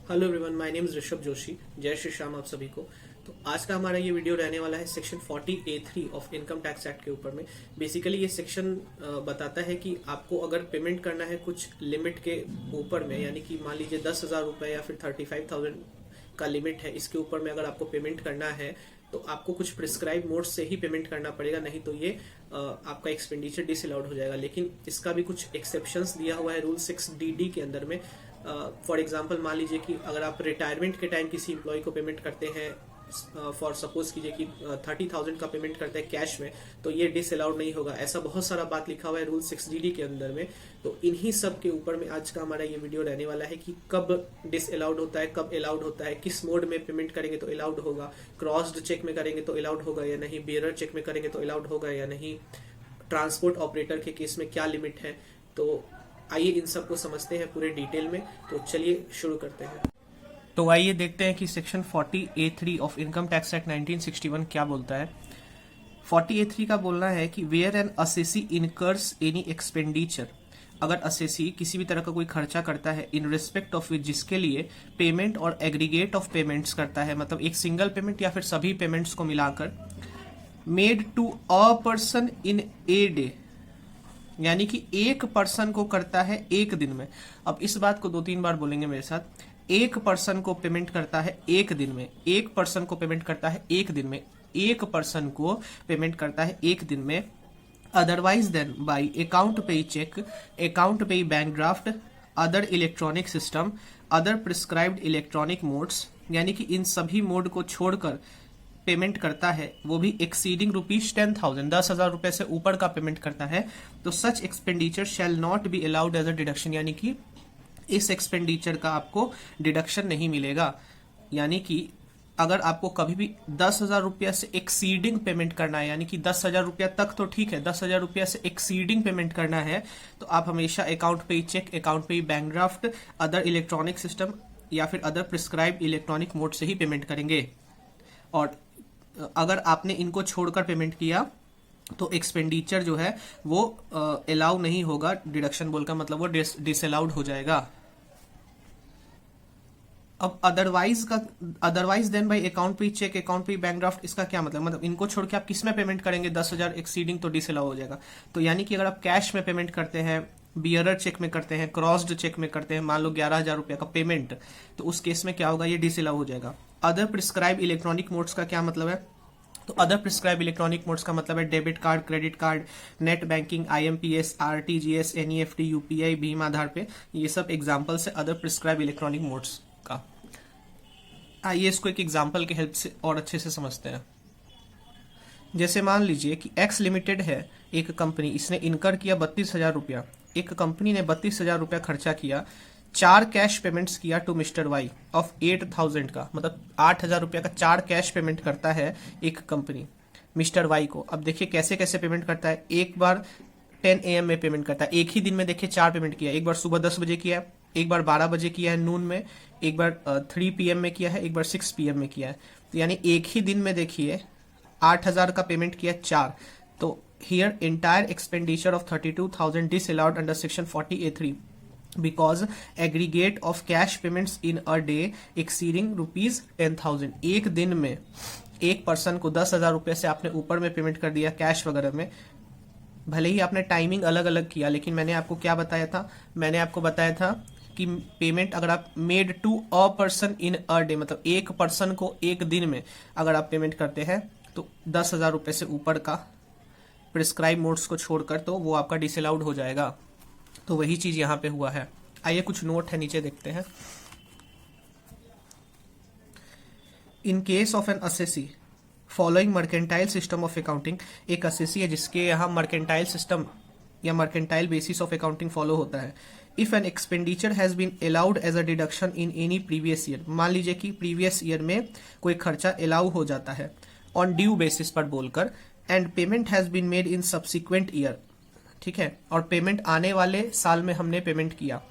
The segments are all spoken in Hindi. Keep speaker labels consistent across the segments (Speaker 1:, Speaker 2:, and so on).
Speaker 1: Hello everyone, my name is Rishabh Joshi. जय श्री श्याम आप सभी को। तो आज का हमारा ये वीडियो रहने वाला है section 40A3 of income tax act के ऊपर में। बेसिकली ये सेक्शन बताता है कि आपको अगर पेमेंट करना है कुछ लिमिट के ऊपर में, यानी कि मान लीजिए 10,000 रुपये या फिर 35,000 का लिमिट है, इसके ऊपर में अगर आपको पेमेंट करना है तो आपको कुछ प्रिस्क्राइब मोड से ही पेमेंट करना पड़ेगा, नहीं तो ये आपका एक्सपेंडिचर डिसअलाउड हो जाएगा। लेकिन इसका भी कुछ एक्सेप्शंस दिया हुआ है रूल 6DD के अंदर में। फॉर एग्जांपल मान लीजिए कि अगर आप रिटायरमेंट के टाइम किसी एम्प्लॉय को पेमेंट करते हैं, फॉर सपोज कीजिए कि 30,000 का पेमेंट करते हैं कैश में, तो ये डिसअलाउड नहीं होगा। ऐसा बहुत सारा बात लिखा हुआ है रूल 6DD के अंदर में। तो इन्हीं सब के ऊपर में आज का हमारा ये वीडियो रहने वाला है कि कब डिसअलाउड होता है, कब अलाउड होता है, किस मोड में पेमेंट करेंगे तो अलाउड होगा, क्रॉस्ड चेक में करेंगे तो अलाउड होगा या नहीं, बेयरर चेक में करेंगे तो अलाउड होगा या नहीं, ट्रांसपोर्ट ऑपरेटर के केस में क्या लिमिट है। तो आइए इन सब को समझते हैं पूरे डिटेल में। तो चलिए शुरू करते हैं। तो आइए देखते हैं कि section 40A3 of income tax act 1961 क्या बोलता है। 40A3 का बोलना है कि where an assessee incurs any expenditure, अगर असेसी किसी भी तरह का कोई खर्चा करता है इन रिस्पेक्ट ऑफ विच, जिसके लिए payment or aggregate of payments करता है, मतलब एक सिंगल पेमेंट या फिर सभी पेमेंट्स को मिलाकर, made to a person in a day, यानी कि एक पर्सन को करता है एक दिन में। अब इस बात को 2-3 बार बोलेंगे मेरे साथ। एक पर्सन को पेमेंट करता है एक दिन में, एक पर्सन को पेमेंट करता है एक दिन में, एक पर्सन को पेमेंट करता है एक दिन में, अदरवाइज देन बाई अकाउंट पे चेक, अकाउंट पे bank draft, other electronic system, other prescribed electronic modes, यानी कि इन सभी मोड को छोड़कर पेमेंट करता है, वो भी एक्सीडिंग ₹10,000, 10,000 रुपए से ऊपर का पेमेंट करता है, तो such expenditure shall not be allowed as a deduction, यानी कि इस एक्सपेंडिचर का आपको डिडक्शन नहीं मिलेगा। यानी कि अगर आपको कभी भी 10,000 रुपया से एक्सीडिंग पेमेंट करना है, यानी कि 10,000 रुपया तक तो ठीक है, 10,000 रुपया से एक्सीडिंग पेमेंट करना है, तो आप हमेशा अकाउंट पे चेक, अकाउंट पे bank draft, other electronic system या फिर अदर प्रिस्क्राइब इलेक्ट्रॉनिक मोड से ही पेमेंट करेंगे। और अगर आपने इनको छोड़कर पेमेंट किया तो एक्सपेंडिचर जो है वो अलाउ नहीं होगा, डिडक्शन बोलकर मतलब वो डिसअलाउड हो जाएगा। अब अदरवाइज देन बाई अकाउंट पे चेक, अकाउंट पे बैंक ड्राफ्ट, इसका क्या मतलब इनको छोड़ के आप किस में पेमेंट करेंगे, 10,000 एक्सीडिंग, तो डिसअलाउ हो जाएगा। तो यानी कि अगर आप कैश में पेमेंट करते हैं, बियरर चेक में करते हैं, क्रॉस्ड चेक में करते हैं, मान लो 11,000 रुपए का पेमेंट, तो उस केस में क्या होगा, ये डिसअलाउ हो जाएगा। अदर प्रिस्क्राइब इलेक्ट्रॉनिक मोड्स का क्या मतलब है, तो अदर प्रिस्क्राइब इलेक्ट्रॉनिक मोड्स का मतलब है debit card, credit card, net banking, IMPS, RTGS, NEFT, UPI, भीम आधार पे, ये सब एग्जांपल्स है अदर प्रिस्क्राइब इलेक्ट्रॉनिक मोड्स का। आइए इसको एक एग्जांपल के हेल्प से और अच्छे से समझते हैं। जैसे मान लीजिए कि X लिमिटेड है एक कंपनी, इसने इनकर किया 32,000 रुपया। एक कंपनी ने 32,000 रुपया खर्चा किया, 4 कैश पेमेंट्स किया टू मिस्टर वाई ऑफ 8,000 का, मतलब 8,000 रुपया का 4 कैश पेमेंट करता है एक कंपनी मिस्टर वाई को। अब देखिए कैसे कैसे पेमेंट करता है। एक बार 10 AM में पेमेंट करता है, एक ही दिन में देखिए 4 पेमेंट किया। एक बार सुबह 10 बजे किया है, एक बार 12 बजे किया है नून में, एक बार 3 PM में किया है, एक बार 6 PM में किया है। तो यानी एक ही दिन में देखिए 8,000 का पेमेंट किया 4। तो here entire expenditure of 32,000 disallowed under section 40A3 because aggregate of cash payments in a day exceeding ₹10,000। एक दिन में एक पर्सन को 10,000 रुपये से आपने ऊपर में पेमेंट कर दिया कैश वगैरह में, भले ही आपने टाइमिंग अलग अलग किया, लेकिन मैंने आपको क्या बताया था, मैंने आपको बताया था कि पेमेंट अगर आप made to a person in a day, मतलब एक पर्सन को एक दिन में अगर आप पेमेंट करते हैं तो 10,000 रुपये से ऊपर का प्रिस्क्राइब मोड्स को छोड़कर तो वो आपका डिसअलाउड हो जाएगा। तो वही चीज यहां पे हुआ है। आइए कुछ नोट है नीचे देखते हैं। In case of an assessee following mercantile system of accounting, एक असेसी है जिसके यहाँ मर्केंटाइल सिस्टम या mercantile basis of accounting follow होता है। If an expenditure has been allowed as a deduction in any previous year, मान लीजिए कि प्रीवियस ईयर में कोई खर्चा अलाउ हो जाता है ऑन ड्यू बेसिस पर बोलकर, and payment has been made in subsequent year, ठीक है, और पेमेंट आने वाले साल में हमने पेमेंट किया,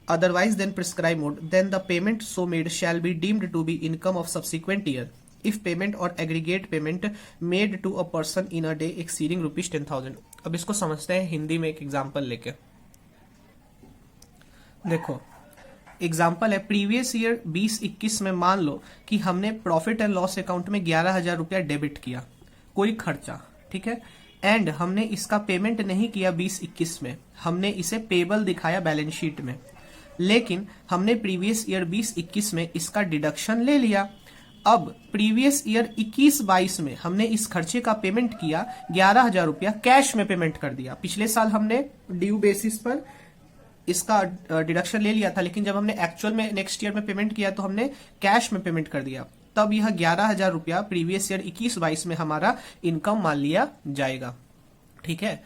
Speaker 1: otherwise than prescribe mode, then the payment so made shall be deemed to be income of subsequent year if payment or aggregate payment made to a person in a day exceeding ₹10,000। अब इसको समझते हैं हिंदी में एक एग्जांपल लेके। देखो एग्जाम्पल है प्रीवियस ईयर 20-21 में मान लो कि हमने प्रॉफिट एंड लॉस अकाउंट में 11,000 रुपया डेबिट किया, कोई खर्चा, ठीक है, एंड हमने इसका पेमेंट नहीं किया 20-21 में, हमने इसे पेबल दिखाया बैलेंस शीट में, लेकिन हमने प्रीवियस ईयर 20-21 में इसका डिडक्शन ले लिया। अब प्रीवियस ईयर 21-22 में हमने इस खर्चे का पेमेंट किया, 11,000 रुपया कैश में पेमेंट कर दिया। पिछले साल हमने ड्यू बेसिस पर इसका डिडक्शन ले लिया था, लेकिन जब हमने एक्चुअल में नेक्स्ट ईयर में पेमेंट किया तो हमने कैश में पेमेंट कर दिया, तब यह 11,000 रुपया प्रीवियस ईयर 21-22 में हमारा इनकम मान लिया जाएगा। ठीक है,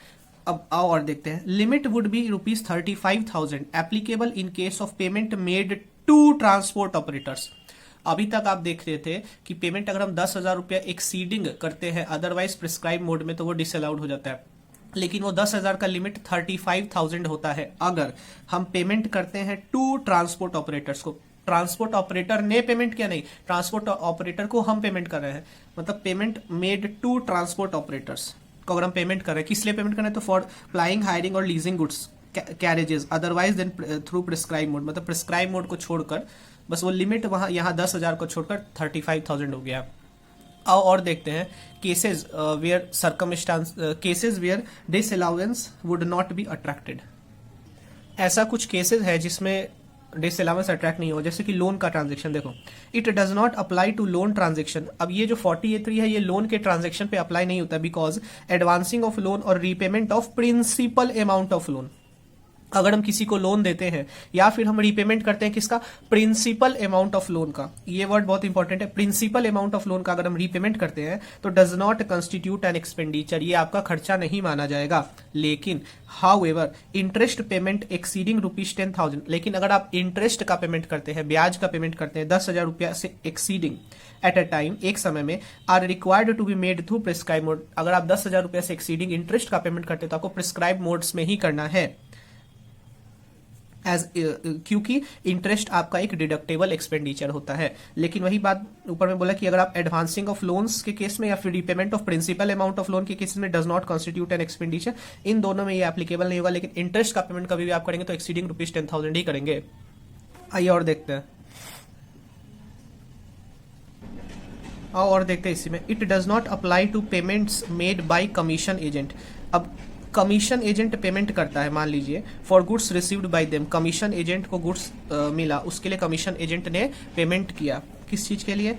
Speaker 1: अब आओ और देखते हैं। Limit would be ₹35,000 applicable in case of payment made to transport operators. अभी तक आप देख रहे थे कि पेमेंट अगर हम 10,000 रुपया एक्सीडिंग करते हैं अदरवाइज प्रिस्क्राइब मोड में तो वो डिसअलाउड हो जाता है, लेकिन वो 10,000 का लिमिट 35,000 होता है अगर हम पेमेंट करते हैं टू ट्रांसपोर्ट ऑपरेटर्स को। ट्रांसपोर्ट ऑपरेटर ने पेमेंट किया नहीं, ट्रांसपोर्ट ऑपरेटर को हम पेमेंट कर रहे हैं, मतलब payment made to transport operators को अगर हम पेमेंट कर रहे हैं, किस लिए पेमेंट कर रहे हैं, तो फॉर प्लाइंग, हायरिंग और leasing goods carriages otherwise than through prescribe mode, मतलब प्रिस्क्राइब मोड को छोड़कर बस वो लिमिट वहां यहाँ 10,000 को छोड़कर 35,000 हो गया। आओ और देखते हैं cases where circumstance, cases where disallowance would not be attracted. ऐसा कुछ केसेस है जिसमें डिसअलाउंस अट्रैक्ट नहीं हो, जैसे कि लोन का ट्रांजेक्शन। देखो, it does not apply to loan transaction. अब ये जो 40A3 है ये लोन के ट्रांजेक्शन पे अप्लाई नहीं होता, बिकॉज एडवांसिंग ऑफ लोन और repayment of principal amount of loan, अगर हम किसी को लोन देते हैं या फिर हम रीपेमेंट करते हैं किसका, प्रिंसिपल अमाउंट ऑफ लोन का, ये वर्ड बहुत इंपॉर्टेंट है, प्रिंसिपल अमाउंट ऑफ लोन का अगर हम रीपेमेंट करते हैं तो does not constitute an expenditure, ये आपका खर्चा नहीं माना जाएगा। लेकिन हाउएवर इंटरेस्ट पेमेंट एक्सीडिंग ₹10,000, लेकिन अगर आप इंटरेस्ट का पेमेंट करते हैं, ब्याज का पेमेंट करते हैं 10,000 रुपया से एक्सीडिंग एट अ टाइम, एक समय में, are required to be made through prescribe mode. अगर आप 10,000 रुपया से एक्सीडिंग इंटरेस्ट का पेमेंट करते हैं तो आपको प्रिस्क्राइब मोड्स में ही करना है, क्योंकि इंटरेस्ट आपका एक डिडक्टेबल एक्सपेंडिचर होता है। लेकिन वही बात ऊपर में बोला कि अगर आप एडवांसिंग ऑफ लोन्स के केस में या फिर repayment of principal amount of loan के केस में does not constitute an expenditure, इन दोनों में ये एप्लीकेबल नहीं होगा। लेकिन इंटरेस्ट का पेमेंट कभी भी आप करेंगे तो एक्सीडिंग ₹10,000 ही करेंगे। आइए और देखते हैं, आओ और देखते हैं इसी में। It does not apply to payments made by commission agent. अब कमीशन एजेंट पेमेंट करता है, मान लीजिए for goods received by them, commission agent को गुड्स मिला, उसके लिए कमीशन एजेंट ने पेमेंट किया, किस चीज के लिए,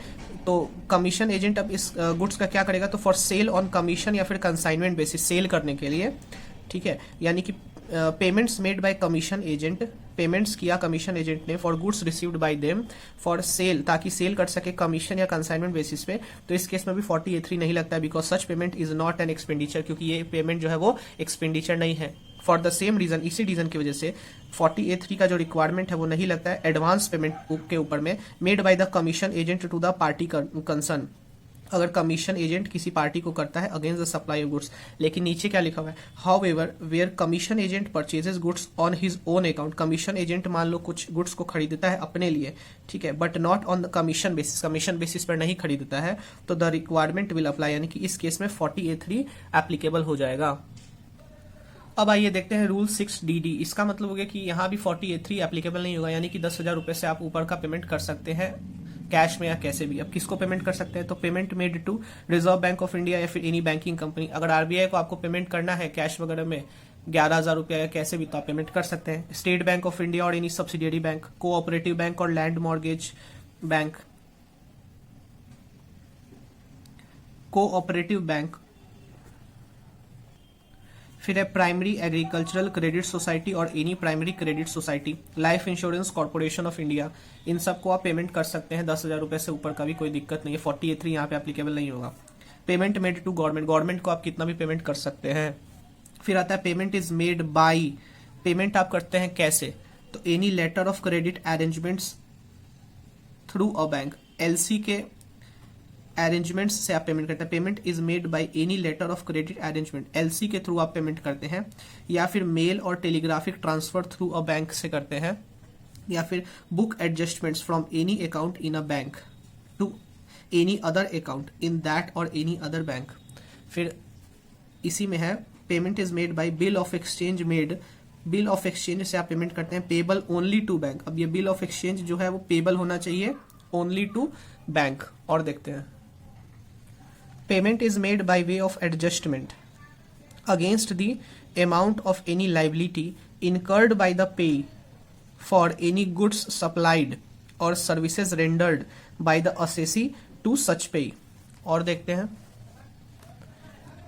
Speaker 1: तो कमीशन एजेंट अब इस गुड्स का क्या करेगा, तो फॉर सेल ऑन कमीशन या फिर कंसाइनमेंट बेसिस, सेल करने के लिए। ठीक है, यानी कि payments made by commission agent, payments किया कमीशन एजेंट ने for goods received by them for sale, ताकि सेल कर सके कमीशन या कंसाइनमेंट बेसिस पे, तो इस केस में भी 40A3 नहीं लगता है, because such payment is not an expenditure, क्योंकि ये पेमेंट जो है वो एक्सपेंडिचर नहीं है। फॉर द सेम रीजन, इसी रीजन की वजह से 40A3 का जो रिक्वायरमेंट है वो नहीं लगता है एडवांस पेमेंट के ऊपर में, made by the commission agent to the party concern, अगर कमीशन एजेंट किसी पार्टी को करता है against the supply of goods. लेकिन नीचे क्या लिखा हुआ है, however where commission agent purchases goods on his own account, commission agent मान लो कुछ गुड्स को खरीदता है अपने लिए, ठीक है, but not on the commission basis, commission basis पर नहीं खरीदता है, तो द रिक्वायरमेंट विल अप्लाई, यानी कि इस केस में 40A3 एप्लीकेबल हो जाएगा। अब आइए देखते हैं रूल 6DD। इसका मतलब हो गया कि यहाँ भी 40A3 एप्लीकेबल नहीं होगा, यानी कि 10,000 रुपए से आप ऊपर का पेमेंट कर सकते हैं कैश में या कैसे भी। अब किसको पेमेंट कर सकते हैं, तो payment made to Reserve Bank of India या फिर एनी बैंकिंग कंपनी। अगर RBI को आपको पेमेंट करना है कैश वगैरह में 11,000 रुपया या कैसे भी, तो आप पेमेंट कर सकते हैं। State Bank of India or any subsidiary bank, cooperative bank or land mortgage bank, cooperative bank, फिर है primary agricultural credit society or any primary credit society, Life Insurance Corporation of India, इन सबको आप पेमेंट कर सकते हैं 10,000 रुपए से ऊपर का भी कोई दिक्कत नहीं है। 40A3 यहाँ पे एप्लीकेबल नहीं होगा। Payment made to government, government को आप कितना भी पेमेंट कर सकते हैं। फिर आता है payment is made by, payment आप करते हैं कैसे, तो any letter of credit arrangements through a bank, LC के अरेंजमेंट्स से आप पेमेंट करते हैं। Payment is made by any letter of credit arrangement, LC के थ्रू आप पेमेंट करते हैं, या फिर मेल और telegraphic transfer through a bank से करते हैं, या फिर book adjustments from any account in a bank to any other account in that और एनी अदर बैंक। फिर इसी में है payment is made bye bill of exchange made bill of exchange से आप पेमेंट करते हैं पेबल ओनली टू बैंक। अब ये बिल ऑफ एक्सचेंज जो है वो पेबल होना चाहिए ओनली टू बैंक। और देखते हैं, payment is made by way of adjustment against the amount of any liability incurred by the pay for any goods supplied or services rendered by the assessee to such pay. और देखते हैं,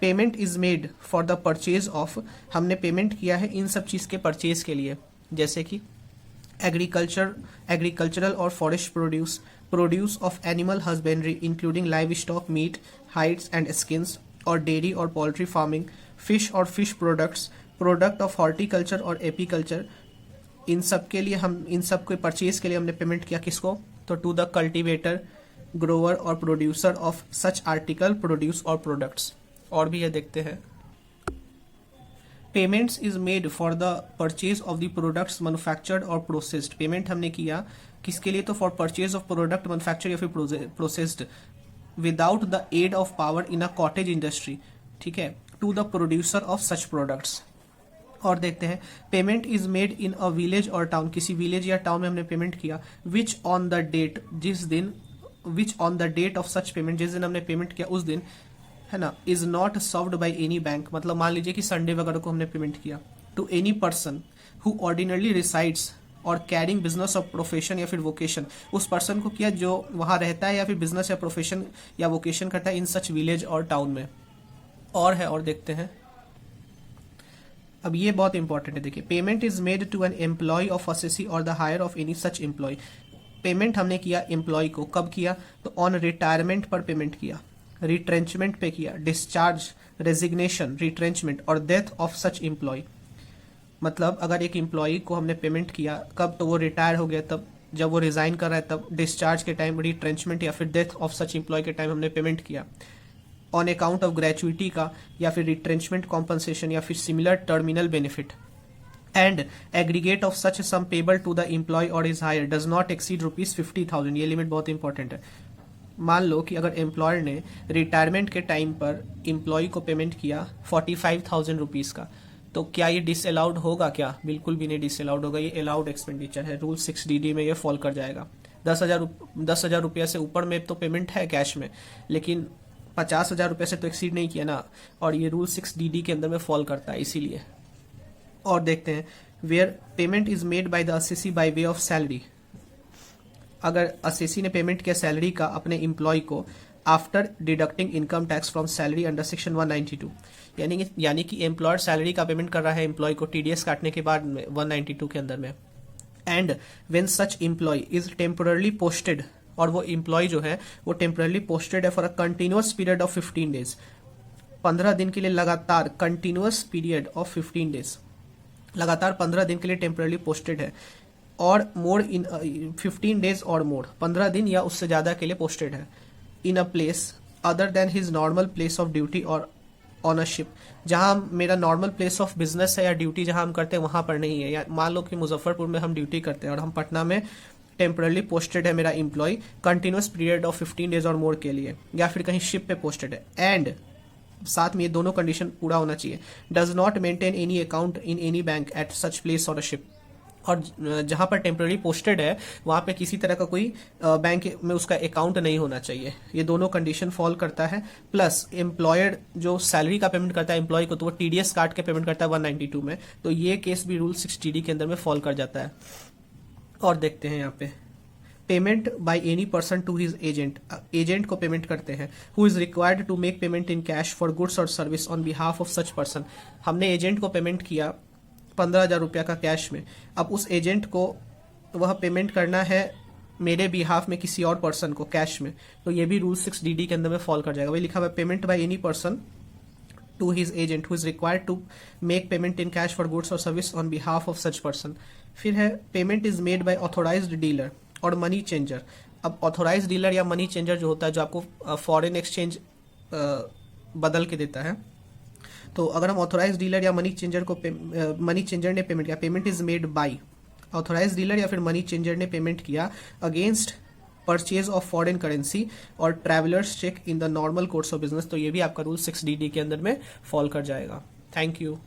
Speaker 1: payment is made for the purchase of, हमने पेमेंट किया है इन सब चीज के परचेज के लिए, जैसे कि एग्रीकल्चरल और forest produce of animal husbandry including livestock, meat, hides and skins, और डेयरी और पोल्ट्री फार्मिंग, फिश और फिश प्रोडक्ट ऑफ हॉर्टिकल्चर और एपीकल्चर। इन सब के लिए इन सब के परचेज के लिए हमने पेमेंट किया किसको, तो टू द कल्टीवेटर, ग्रोवर और producer of such article, produce और प्रोडक्ट्स। और भी ये देखते हैं, payments is made for the purchase of the products manufactured और प्रोसेस्ड। पेमेंट हमने किया किसके लिए, तो for purchase of product manufactured या फिर processed without the aid of power in a cottage industry, ठीक है, to the producer of such products. और देखते हैं, payment is made in a village और टाउन, किसी विलेज या टाउन में हमने पेमेंट किया, which on the date of such payment, जिस दिन हमने पेमेंट किया उस दिन, है ना, is not served by any bank, मतलब मान लीजिए कि संडे वगैरह को हमने पेमेंट किया, to any person who ordinarily resides और कैरिंग बिजनेस ऑफ प्रोफेशन या फिर वोकेशन, उस पर्सन को किया जो वहां रहता है या फिर बिजनेस या प्रोफेशन या वोकेशन करता है इन सच विलेज और टाउन में। और देखते हैं, अब ये बहुत इंपॉर्टेंट है, देखिए, payment is made to an employee of assessee or the heir of any such employee. Payment हमने किया एम्प्लॉय को, कब किया, तो ऑन रिटायरमेंट पर पेमेंट किया, रिट्रेंचमेंट पे किया, discharge, resignation, retrenchment or death of such employee. मतलब अगर एक एम्प्लॉय को हमने पेमेंट किया कब, तो वो रिटायर हो गया तब, जब वो रिजाइन कर रहा है तब, डिस्चार्ज के टाइम, रिट्रेंचमेंट या फिर डेथ ऑफ सच एम्प्लॉय के टाइम हमने पेमेंट किया, ऑन अकाउंट ऑफ ग्रेचुइटी का या फिर रिट्रेंचमेंट कॉम्पनसेशन या फिर similar terminal benefit, and aggregate of such sum payable to the employee or his heir does not exceed ₹50,000। ये लिमिट बहुत इंपॉर्टेंट है। मान लो कि अगर एम्प्लॉयर ने रिटायरमेंट के टाइम पर एम्प्लॉय को पेमेंट किया 45,000 रुपीज का, तो क्या ये डिसअलाउड होगा? क्या बिल्कुल भी नहीं डिसअलाउड होगा, ये अलाउड एक्सपेंडिचर है, रूल 6DD में ये फॉल कर जाएगा। 10,000 रुपया से ऊपर में तो पेमेंट है कैश में, लेकिन 50,000 रुपये से तो एक्सीड नहीं किया ना, और ये रूल 6DD के अंदर में फॉल करता है, इसीलिए। और देखते हैं, where payment is made by the assessee by way of salary. अगर असेसी ने पेमेंट किया सैलरी का अपने एम्प्लॉय को after deducting income tax from salary under section 192, यानी कि एम्प्लॉयर सैलरी का पेमेंट कर रहा है एम्प्लॉय को TDS काटने के बाद में 192 के अंदर में, and when such employee is temporarily posted, और वो एम्प्लॉय जो है वो टेम्पोररली पोस्टेड है for a continuous period of 15 days, 15 दिन के लिए लगातार, कंटिन्यूअस पीरियड ऑफ 15 डेज, लगातार 15 दिन के लिए टेम्पोररली पोस्टेड है, और मोर इन 15 डेज और मोर, 15 दिन या उससे ज्यादा के लिए पोस्टेड है, in a place other than his normal place of duty or ownership, जहां मेरा नॉर्मल प्लेस ऑफ बिजनेस है या ड्यूटी जहां हम करते हैं वहां पर नहीं है। या मान लो कि मुजफ्फरपुर में हम ड्यूटी करते हैं और हम पटना में टेम्परली पोस्टेड है मेरा employee continuous period of 15 days और मोर के लिए, या फिर कहीं शिप पे पोस्टेड है, एंड साथ में ये दोनों कंडीशन पूरा होना चाहिए, does not maintain any account in any bank at such place और शिप, और जहां पर टेम्पररी पोस्टेड है वहां पे किसी तरह का कोई बैंक में उसका अकाउंट नहीं होना चाहिए। ये दोनों कंडीशन फॉल करता है। प्लस एम्प्लॉयर जो सैलरी का पेमेंट करता है एम्प्लॉय को, तो वो TDS काट के पेमेंट करता है 192 में, तो ये केस भी रूल 6DD के अंदर में फॉल कर जाता है। और देखते हैं यहाँ पे, payment by any person to his agent, agent को पेमेंट करते हैं, who is required to make payment in cash for goods or service on behalf of such person. हमने एजेंट को पेमेंट किया 15,000 रुपया का कैश में, अब उस एजेंट को वह पेमेंट करना है मेरे बिहाफ में किसी और पर्सन को कैश में, तो ये भी रूल 6DD के अंदर में फॉल कर जाएगा। वही लिखा हुआ है, payment by any person to his agent who is required to make payment in cash for goods or service on behalf of such person. फिर है, payment is made by authorised dealer or money changer. अब ऑथोराइज्ड डीलर या मनी चेंजर जो होता है, जो आपको फॉरेन एक्सचेंज बदल के देता है, तो अगर हम ऑथोराइज्ड डीलर या मनी चेंजर ने पेमेंट किया, payment is made by authorised dealer या फिर मनी चेंजर ने पेमेंट किया against purchase of foreign currency or travellers cheque in the normal course of business, तो ये भी आपका रूल 6DD के अंदर में फॉल कर जाएगा। Thank you.